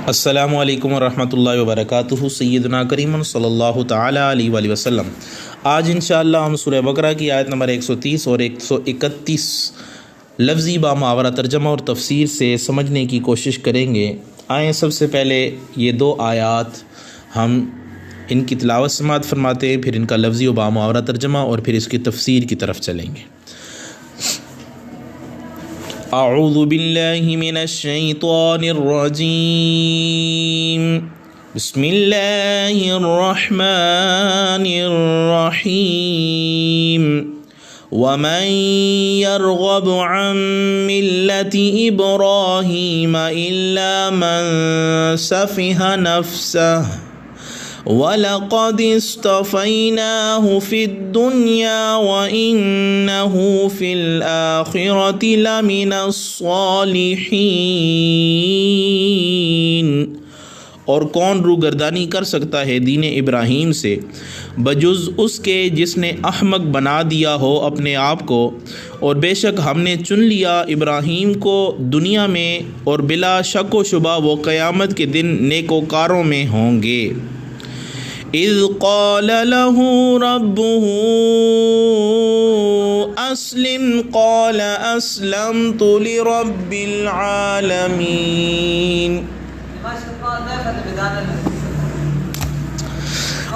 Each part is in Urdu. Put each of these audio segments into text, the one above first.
السلام علیکم ورحمۃ اللہ وبرکاتہ۔ سیدنا کریم صلی اللہ تعالیٰ علیہ وآلہ وسلم۔ آج انشاءاللہ ہم سورہ بقرہ کی آیت نمبر 130 اور 131 لفظی با محاورہ ترجمہ اور تفسیر سے سمجھنے کی کوشش کریں گے۔ آئیں سب سے پہلے یہ دو آیات ہم ان کی تلاوت سماعت فرماتے ہیں، پھر ان کا لفظی و با محاورہ ترجمہ اور پھر اس کی تفسیر کی طرف چلیں گے۔ اعوذ باللہ من الشیطان الرجیم، بسم اللہ الرحمن الرحیم۔ ومن يرغب عن ملة إبراهيم إلا من سفه نفسه وَلَقَدِ اصْطَفَيْنَاهُ فِي الدُّنْيَا وَإِنَّهُ فِي الْآخِرَةِ لَمِنَ الصَّالِحِينَ۔ اور کون روگردانی کر سکتا ہے دین ابراہیم سے بجز اس کے جس نے احمق بنا دیا ہو اپنے آپ کو، اور بے شک ہم نے چن لیا ابراہیم کو دنیا میں، اور بلا شک و شبہ وہ قیامت کے دن نیکوکاروں میں ہوں گے۔ اذ قال له ربه اسلم قال اسلمت لرب العالمین۔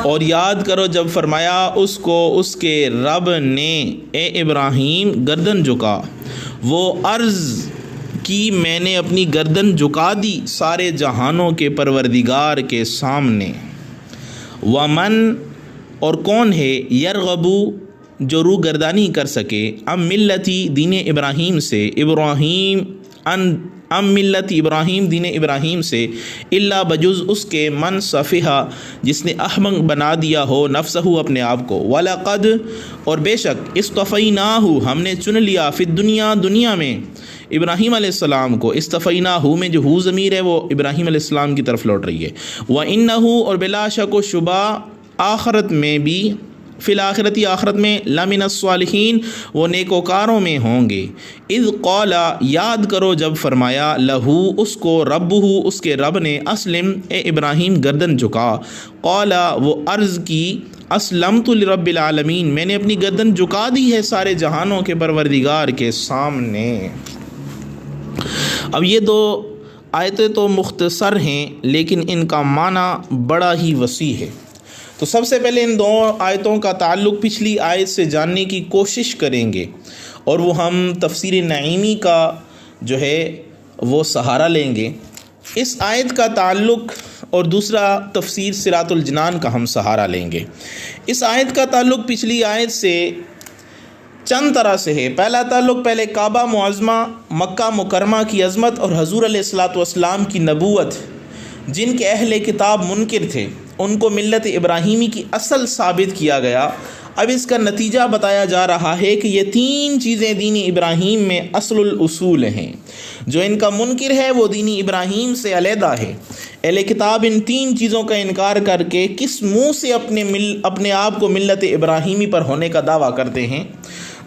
اور یاد کرو جب فرمایا اس کو اس کے رب نے، اے ابراہیم گردن جھکا، وہ عرض کی میں نے اپنی گردن جھکا دی سارے جہانوں کے پروردگار کے سامنے۔ ومن اور کون ہے یرغبو جو روگردانی کر سکے، ام ملتی دین ابراہیم سے، ابراہیم ام ملت ابراہیم دین ابراہیم سے، الا بجز اس کے من صفحہ جس نے احمق بنا دیا ہو نفسہ اپنے آپ کو، وَلَقَدْ اور بے شک اصطفیناہ ہم نے چن لیا، فی الدنیا دنیا میں ابراہیم علیہ السلام کو، اصطفیناہ میں جو ہو ضمیر ہے وہ ابراہیم علیہ السلام کی طرف لوٹ رہی ہے، وَإِنَّهُ اور بلا شک و شبہ آخرت میں بھی، فی الآخرتی آخرت میں، لَمِنَ الصَّالِحِينَ وہ نیکوکاروں میں ہوں گے۔ اذ قال یاد کرو جب فرمایا، لہو اس کو، ربہ اس کے رب نے، اسلم اے ابراہیم گردن جھکا، قال وہ عرض کی، اسلمت لرب العالمین میں نے اپنی گردن جھکا دی ہے سارے جہانوں کے پروردگار کے سامنے۔ اب یہ دو آیتیں تو مختصر ہیں لیکن ان کا معنی بڑا ہی وسیع ہے۔ تو سب سے پہلے ان دو آیتوں کا تعلق پچھلی آیت سے جاننے کی کوشش کریں گے، اور وہ ہم تفسیر نعیمی کا جو ہے وہ سہارا لیں گے۔ اس آیت کا تعلق اور دوسرا تفسیر صراط الجنان کا ہم سہارا لیں گے۔ اس آیت کا تعلق پچھلی آیت سے چند طرح سے ہے۔ پہلا تعلق پہلے کعبہ معظمہ، مکہ مکرمہ کی عظمت اور حضور علیہ الصلاۃ والسلام کی نبوت، جن کے اہل کتاب منکر تھے ان کو ملت ابراہیمی کی اصل ثابت کیا گیا۔ اب اس کا نتیجہ بتایا جا رہا ہے کہ یہ تین چیزیں دین ابراہیم میں اصل الاصول ہیں۔ جو ان کا منکر ہے وہ دین ابراہیم سے علیحدہ ہے۔ اہل کتاب ان تین چیزوں کا انکار کر کے کس منہ سے اپنے آپ کو ملت ابراہیمی پر ہونے کا دعویٰ کرتے ہیں۔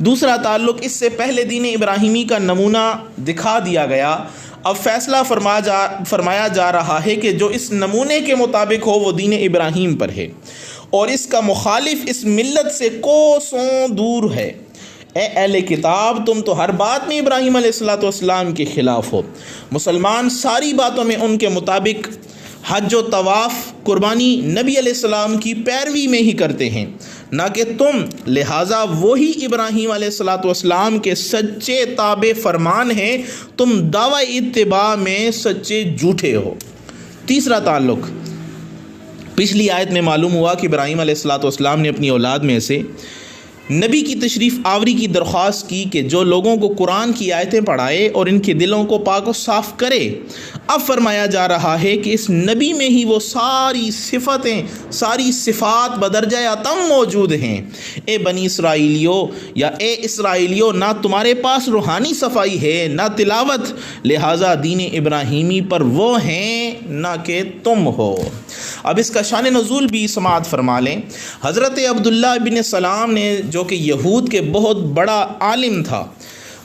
دوسرا تعلق اس سے پہلے دین ابراہیمی کا نمونہ دکھا دیا گیا، اب فیصلہ فرمایا جا رہا ہے کہ جو اس نمونے کے مطابق ہو وہ دین ابراہیم پر ہے، اور اس کا مخالف اس ملت سے کوسوں دور ہے۔ اے اہل کتاب تم تو ہر بات میں ابراہیم علیہ الصلاۃ والسلام کے خلاف ہو۔ مسلمان ساری باتوں میں ان کے مطابق حج و طواف، قربانی نبی علیہ السلام کی پیروی میں ہی کرتے ہیں، نہ کہ تم، لہٰذا وہی ابراہیم علیہ الصلاۃ والسلام کے سچے تابع فرمان ہیں، تم دعوی اتباع میں سچے جھوٹے ہو۔ تیسرا تعلق پچھلی آیت میں معلوم ہوا کہ ابراہیم علیہ الصلاۃ والسلام نے اپنی اولاد میں سے نبی کی تشریف آوری کی درخواست کی کہ جو لوگوں کو قرآن کی آیتیں پڑھائے اور ان کے دلوں کو پاک و صاف کرے۔ اب فرمایا جا رہا ہے کہ اس نبی میں ہی وہ ساری صفات بدرجہ اتم موجود ہیں۔ اے بنی اسرائیلیو یا اے اسرائیلیو، نہ تمہارے پاس روحانی صفائی ہے نہ تلاوت، لہٰذا دین ابراہیمی پر وہ ہیں نہ کہ تم ہو۔ اب اس کا شان نزول بھی سماعت فرما لیں۔ حضرت عبداللہ بن سلام نے، جو کہ یہود کے بہت بڑا عالم تھا،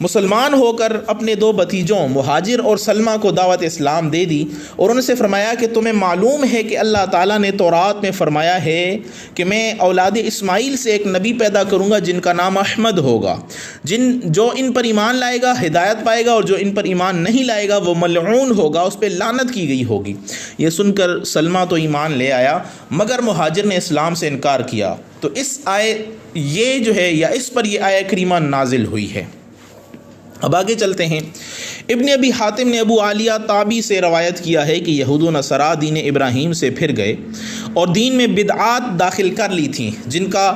مسلمان ہو کر اپنے دو بھتیجوں مہاجر اور سلمہ کو دعوت اسلام دے دی اور ان سے فرمایا کہ تمہیں معلوم ہے کہ اللہ تعالیٰ نے تورات میں فرمایا ہے کہ میں اولاد اسماعیل سے ایک نبی پیدا کروں گا جن کا نام احمد ہوگا، جو ان پر ایمان لائے گا ہدایت پائے گا اور جو ان پر ایمان نہیں لائے گا وہ ملعون ہوگا، اس پہ لعنت کی گئی ہوگی۔ یہ سن کر سلمہ تو ایمان لے آیا مگر مہاجر نے اسلام سے انکار کیا، تو اس آیت یہ جو ہے یا اس پر یہ آیت کریمہ نازل ہوئی ہے۔ اب آگے چلتے ہیں۔ ابن ابی حاتم نے ابو عالیہ تابی سے روایت کیا ہے کہ یہود و نصارا دین ابراہیم سے پھر گئے اور دین میں بدعات داخل کر لی تھیں جن کا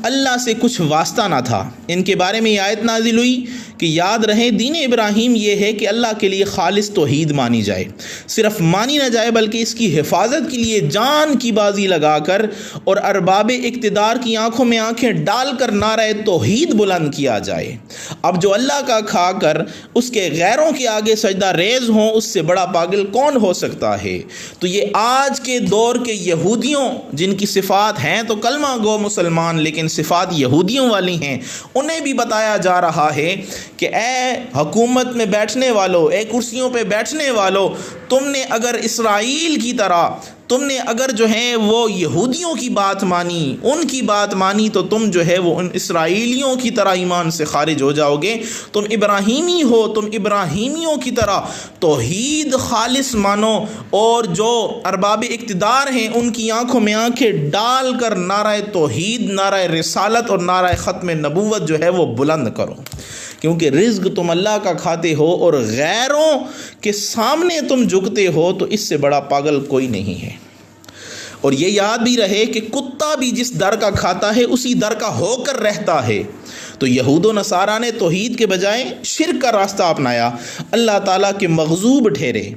اللہ سے کچھ واسطہ نہ تھا۔ ان کے بارے میں یہ آیت نازل ہوئی کہ یاد رہے دین ابراہیم یہ ہے کہ اللہ کے لیے خالص توحید مانی جائے، صرف مانی نہ جائے بلکہ اس کی حفاظت کے لیے جان کی بازی لگا کر اور ارباب اقتدار کی آنکھوں میں آنکھیں ڈال کر نعرہ توحید بلند کیا جائے۔ اب جو اللہ کا کھا کر اس کے غیروں کے آگے سجدہ ریز ہوں اس سے بڑا پاگل کون ہو سکتا ہے؟ تو یہ آج کے دور کے یہودیوں جن کی صفات ہیں تو کلمہ گو مسلمان لیکن صفات یہودیوں والی ہیں، انہیں بھی بتایا جا رہا ہے کہ اے حکومت میں بیٹھنے والوں، اے کرسیوں پہ بیٹھنے والوں، تم نے اگر اسرائیل کی طرح تم نے اگر جو ہے وہ یہودیوں کی بات مانی، ان کی بات مانی، تو تم جو ہے وہ ان اسرائیلیوں کی طرح ایمان سے خارج ہو جاؤ گے۔ تم ابراہیمی ہو، تم ابراہیمیوں کی طرح توحید خالص مانو اور جو ارباب اقتدار ہیں ان کی آنکھوں میں آنکھیں ڈال کر نعرہ توحید، نعرہ رسالت اور نعرہ ختم نبوت جو ہے وہ بلند کرو، کیونکہ رزق تم اللہ کا کھاتے ہو اور غیروں کے سامنے تم جھکتے ہو، تو اس سے بڑا پاگل کوئی نہیں ہے۔ اور یہ یاد بھی رہے کہ کتا بھی جس در کا کھاتا ہے اسی در کا ہو کر رہتا ہے۔ تو یہود و نصارہ نے توحید کے بجائے شرک کا راستہ اپنایا، اللہ تعالیٰ کے مغضوب ٹھہرے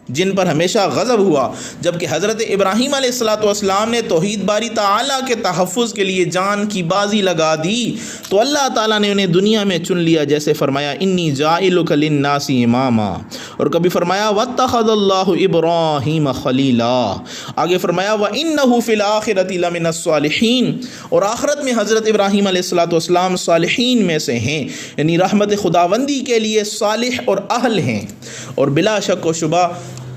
جن پر ہمیشہ غضب ہوا، جبکہ حضرت ابراہیم علیہ السلام نے توحید باری تعالیٰ کے تحفظ کے لیے جان کی بازی لگا دی تو اللہ تعالیٰ نے انہیں دنیا میں چن لیا، جیسے فرمایا انی جاعلک للناس اماما، اور کبھی فرمایا واتخذ اللہ ابراہیم خلیلا، آگے فرمایا وانہ فی الآخرۃ لمن الصالحین، اور آخرت میں حضرت ابراہیم علیہ السلام صالحین میں سے ہیں، یعنی رحمت خداوندی کے لیے صالح اور اہل ہیں۔ اور بلا شک و شبہ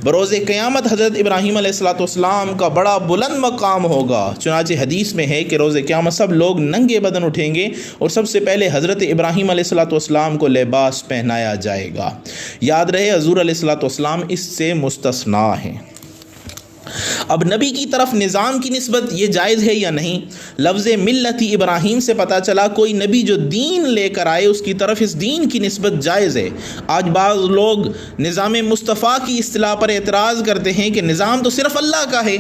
بروز قیامت حضرت ابراہیم علیہ السلام کا بڑا بلند مقام ہوگا، چنانچہ حدیث میں ہے کہ روز قیامت سب لوگ ننگے بدن اٹھیں گے اور سب سے پہلے حضرت ابراہیم علیہ السلام کو لباس پہنایا جائے گا۔ یاد رہے حضور علیہ السلام اس سے مستثنا ہیں۔ اب نبی کی طرف نظام کی نسبت یہ جائز ہے یا نہیں؟ لفظ ملت ابراہیم سے پتہ چلا کوئی نبی جو دین لے کر آئے اس کی طرف اس دین کی نسبت جائز ہے۔ آج بعض لوگ نظام مصطفیٰ کی اصطلاح پر اعتراض کرتے ہیں کہ نظام تو صرف اللہ کا ہے۔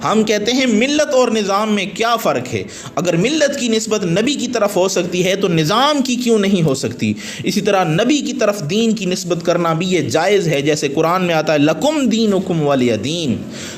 ہم کہتے ہیں ملت اور نظام میں کیا فرق ہے؟ اگر ملت کی نسبت نبی کی طرف ہو سکتی ہے تو نظام کی کیوں نہیں ہو سکتی؟ اسی طرح نبی کی طرف دین کی نسبت کرنا بھی یہ جائز ہے، جیسے قرآن میں آتا ہے لکم دینکم ولی دین۔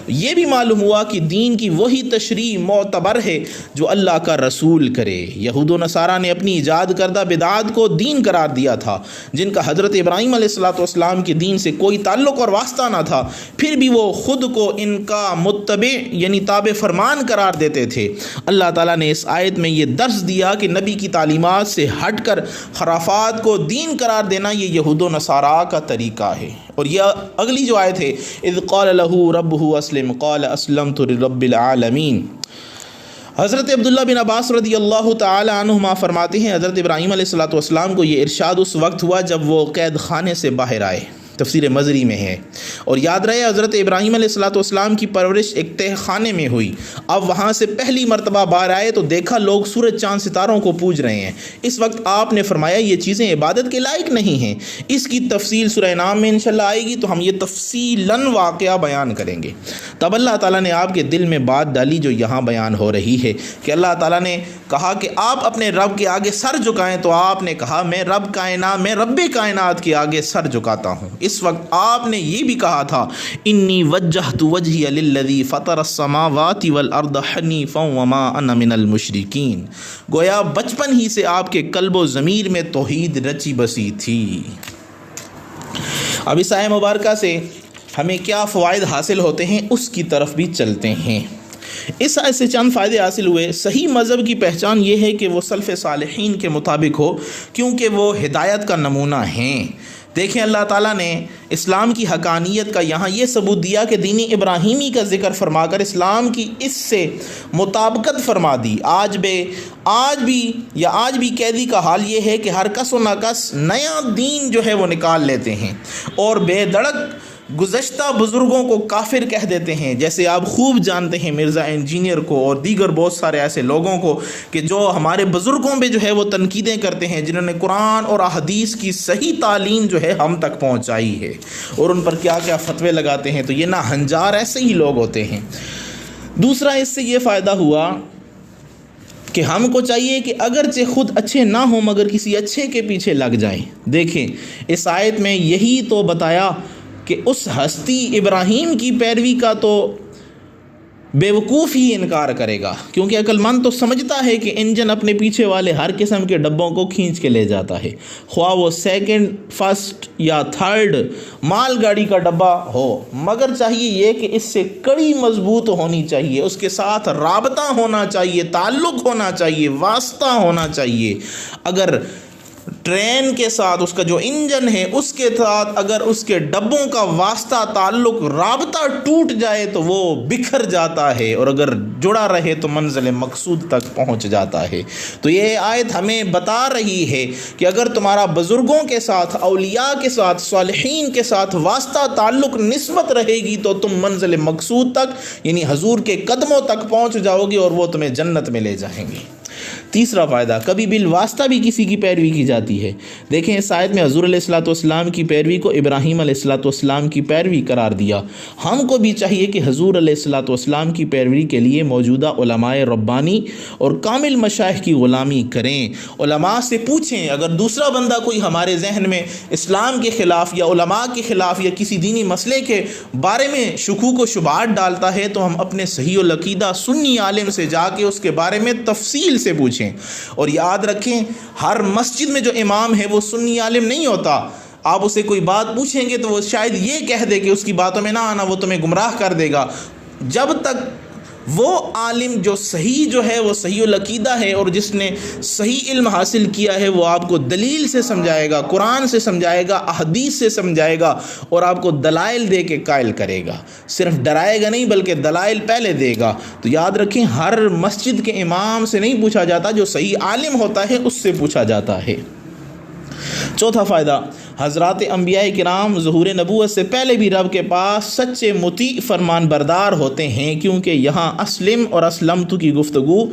یہ بھی معلوم ہوا کہ دین کی وہی تشریح معتبر ہے جو اللہ کا رسول کرے۔ یہود و نصارہ نے اپنی ایجاد کردہ بدعات کو دین قرار دیا تھا جن کا حضرت ابراہیم علیہ السلام کے دین سے کوئی تعلق اور واسطہ نہ تھا، پھر بھی وہ خود کو ان کا متبع یعنی تابع فرمان قرار دیتے تھے۔ اللہ تعالیٰ نے اس آیت میں یہ درس دیا کہ نبی کی تعلیمات سے ہٹ کر خرافات کو دین قرار دینا یہ یہود و نصارہ کا طریقہ ہے۔ اور یہ اگلی جو آیت ہے اذ قال له ربه اسلم قال اسلمت لرب العالمین، حضرت عبداللہ بن عباس رضی اللہ تعالی عنہما فرماتے ہیں حضرت ابراہیم علیہ السلام کو یہ ارشاد اس وقت ہوا جب وہ قید خانے سے باہر آئے، تفسیر مزری میں ہے۔ اور یاد رہے حضرت ابراہیم علیہ السلام کی پرورش ایک تہ خانے میں ہوئی۔ اب وہاں سے پہلی مرتبہ باہر آئے تو دیکھا لوگ سورج چاند ستاروں کو پوج رہے ہیں۔ اس وقت آپ نے فرمایا یہ چیزیں عبادت کے لائق نہیں ہیں۔ اس کی تفصیل سورہ انعام میں انشاءاللہ آئے گی تو ہم یہ تفصیلاً واقعہ بیان کریں گے۔ تب اللہ تعالیٰ نے آپ کے دل میں بات ڈالی جو یہاں بیان ہو رہی ہے کہ اللہ تعالیٰ نے کہا کہ آپ اپنے رب کے آگے سر جھکائیں، تو آپ نے کہا میں رب کائنات کے آگے سر جھکاتا ہوں۔ اس وقت آپ نے یہ بھی کہا تھا انی وجہت وجہی للذی فطر السماوات والارض حنیفا وما انا من المشرکین، گویا بچپن ہی سے آپ کے قلب و ضمیر میں توحید رچی بسی تھی۔ اب اس آیہ مبارکہ سے ہمیں کیا فوائد حاصل ہوتے ہیں اس کی طرف بھی چلتے ہیں۔ اس آیت سے چند فائدے حاصل ہوئے۔ صحیح مذہب کی پہچان یہ ہے کہ وہ سلف صالحین کے مطابق ہو، کیونکہ وہ ہدایت کا نمونہ ہیں۔ دیکھیں اللہ تعالیٰ نے اسلام کی حقانیت کا یہاں یہ ثبوت دیا کہ دین ابراہیمی کا ذکر فرما کر اسلام کی اس سے مطابقت فرما دی۔ آج بھی قیدی کا حال یہ ہے کہ ہر کس و ناکس نیا دین جو ہے وہ نکال لیتے ہیں اور بے دڑک گزشتہ بزرگوں کو کافر کہہ دیتے ہیں، جیسے آپ خوب جانتے ہیں مرزا انجینئر کو اور دیگر بہت سارے ایسے لوگوں کو کہ جو ہمارے بزرگوں پہ جو ہے وہ تنقیدیں کرتے ہیں، جنہوں نے قرآن اور احادیث کی صحیح تعلیم جو ہے ہم تک پہنچائی ہے، اور ان پر کیا کیا فتوے لگاتے ہیں۔ تو یہ نہ ہنجار ایسے ہی لوگ ہوتے ہیں۔ دوسرا اس سے یہ فائدہ ہوا کہ ہم کو چاہیے کہ اگرچہ خود اچھے نہ ہوں مگر کسی اچھے کے پیچھے لگ جائیں۔ دیکھیں اس آیت میں یہی تو بتایا کہ اس ہستی ابراہیم کی پیروی کا تو بے وقوف ہی انکار کرے گا، کیونکہ عقل مند تو سمجھتا ہے کہ انجن اپنے پیچھے والے ہر قسم کے ڈبوں کو کھینچ کے لے جاتا ہے، خواہ وہ سیکنڈ، فرسٹ یا تھرڈ مال گاڑی کا ڈبہ ہو، مگر چاہیے یہ کہ اس سے کڑی مضبوط ہونی چاہیے، اس کے ساتھ رابطہ ہونا چاہیے، تعلق ہونا چاہیے، واسطہ ہونا چاہیے۔ اگر ٹرین کے ساتھ اس کا جو انجن ہے اس کے ساتھ اگر اس کے ڈبوں کا واسطہ، تعلق، رابطہ ٹوٹ جائے تو وہ بکھر جاتا ہے، اور اگر جڑا رہے تو منزل مقصود تک پہنچ جاتا ہے۔ تو یہ آیت ہمیں بتا رہی ہے کہ اگر تمہارا بزرگوں کے ساتھ، اولیاء کے ساتھ، صالحین کے ساتھ واسطہ، تعلق، نسبت رہے گی تو تم منزل مقصود تک یعنی حضور کے قدموں تک پہنچ جاؤ گے اور وہ تمہیں جنت میں لے جائیں گے۔ تیسرا فائدہ، کبھی بالواسطہ بھی کسی کی پیروی کی جاتی ہے۔ دیکھیں اس آیت میں حضور علیہ الصلوۃ والسلام کی پیروی کو ابراہیم علیہ الصلوۃ والسلام کی پیروی قرار دیا۔ ہم کو بھی چاہیے کہ حضور علیہ الصلوۃ والسلام کی پیروی کے لیے موجودہ علماء ربانی اور کامل مشائخ کی غلامی کریں، علماء سے پوچھیں۔ اگر دوسرا بندہ کوئی ہمارے ذہن میں اسلام کے خلاف یا علماء کے خلاف یا کسی دینی مسئلے کے بارے میں شکوک و شبہات ڈالتا ہے تو ہم اپنے صحیح العقیدہ سنی عالم سے جا کے اس کے بارے میں تفصیل سے پوچھیں۔ اور یاد رکھیں ہر مسجد میں جو امام ہے وہ سنی عالم نہیں ہوتا۔ آپ اسے کوئی بات پوچھیں گے تو وہ شاید یہ کہہ دے کہ اس کی باتوں میں نہ آنا، وہ تمہیں گمراہ کر دے گا۔ جب تک وہ عالم جو ہے وہ صحیح العقیدہ ہے اور جس نے صحیح علم حاصل کیا ہے، وہ آپ کو دلیل سے سمجھائے گا، قرآن سے سمجھائے گا، احادیث سے سمجھائے گا، اور آپ کو دلائل دے کے قائل کرے گا۔ صرف ڈرائے گا نہیں بلکہ دلائل پہلے دے گا۔ تو یاد رکھیں ہر مسجد کے امام سے نہیں پوچھا جاتا، جو صحیح عالم ہوتا ہے اس سے پوچھا جاتا ہے۔ چوتھا فائدہ، حضرات انبیاء کرام ظہور نبوت سے پہلے بھی رب کے پاس سچے مطیع فرمان بردار ہوتے ہیں، کیونکہ یہاں اسلم اور اسلمت کی گفتگو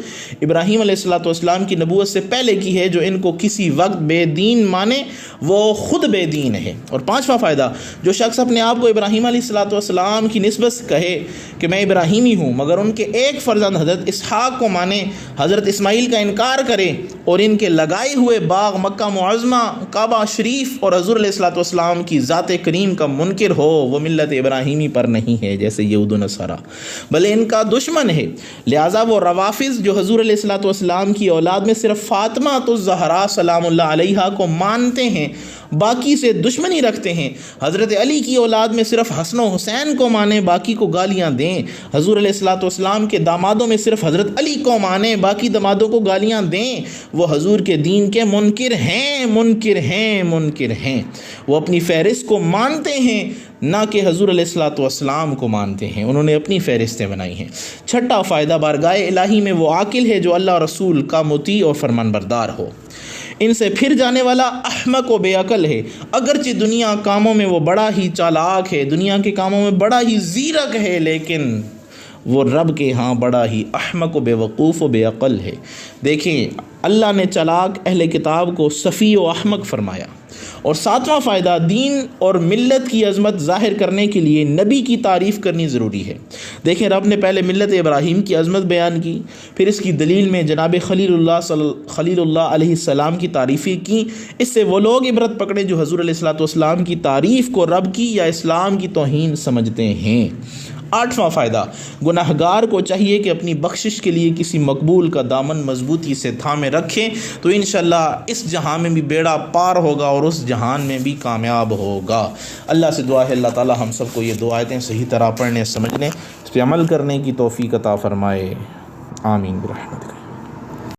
ابراہیم علیہ الصلوۃ والسلام کی نبوت سے پہلے کی ہے۔ جو ان کو کسی وقت بے دین مانے وہ خود بے دین ہے۔ اور پانچواں فائدہ، جو شخص اپنے آپ کو ابراہیم علیہ الصلوۃ والسلام کی نسبت سے کہے کہ میں ابراہیمی ہوں مگر ان کے ایک فرزند حضرت اسحاق کو مانے، حضرت اسماعیل کا انکار کرے اور ان کے لگائے ہوئے باغ مکہ معظمہ، کعبہ شریف اور حضور علیہ الصلوۃ والسلام کی ذات کریم کا منکر ہو، وہ ملت ابراہیمی پر نہیں ہے جیسے یہود و نصارہ، بلکہ ان کا دشمن ہے۔ لہٰذا وہ روافض جو حضور علیہ الصلوۃ والسلام کی اولاد میں صرف فاطمہ الزہرا سلام اللہ علیہا کو مانتے ہیں، باقی سے دشمنی رکھتے ہیں، حضرت علی کی اولاد میں صرف حسن و حسین کو مانیں، باقی کو گالیاں دیں، حضور علیہ الصلوۃ والسلام کے دامادوں میں صرف حضرت علی کو مانیں، باقی دامادوں کو گالیاں دیں، وہ حضور کے دین کے منکر ہیں، منکر ہیں، منکر ہیں۔ وہ اپنی فہرست کو مانتے ہیں نہ کہ حضور علیہ الصلوۃ والسلام کو مانتے ہیں، انہوں نے اپنی فہرستیں بنائی ہیں۔ چھٹا فائدہ، بارگاہ الہی میں وہ عاقل ہے جو اللہ اور رسول کا مطیع اور فرمان بردار ہو۔ ان سے پھر جانے والا احمق و بے عقل ہے، اگرچہ دنیا کاموں میں وہ بڑا ہی چالاک ہے، دنیا کے کاموں میں بڑا ہی زیرک ہے، لیکن وہ رب کے ہاں بڑا ہی احمق و بے وقوف و بے عقل ہے۔ دیکھیں اللہ نے چالاک اہل کتاب کو صفی و احمق فرمایا۔ اور ساتواں فائدہ، دین اور ملت کی عظمت ظاہر کرنے کے لیے نبی کی تعریف کرنی ضروری ہے۔ دیکھیں رب نے پہلے ملت ابراہیم کی عظمت بیان کی، پھر اس کی دلیل میں جناب خلیل اللہ علیہ السلام کی تعریفیں کی۔ اس سے وہ لوگ عبرت پکڑے جو حضور علیہ الصلوۃ والسلام کی تعریف کو رب کی یا اسلام کی توہین سمجھتے ہیں۔ 8واں فائدہ، گناہگار کو چاہیے کہ اپنی بخشش کے لیے کسی مقبول کا دامن مضبوطی سے تھامے رکھیں، تو انشاءاللہ اس جہان میں بھی بیڑا پار ہوگا اور اس جہان میں بھی کامیاب ہوگا۔ اللہ سے دعا ہے اللہ تعالی ہم سب کو یہ دو آیتیں صحیح طرح پڑھنے، سمجھنے، اس پہ عمل کرنے کی توفیق عطا فرمائے، آمین برحمتک۔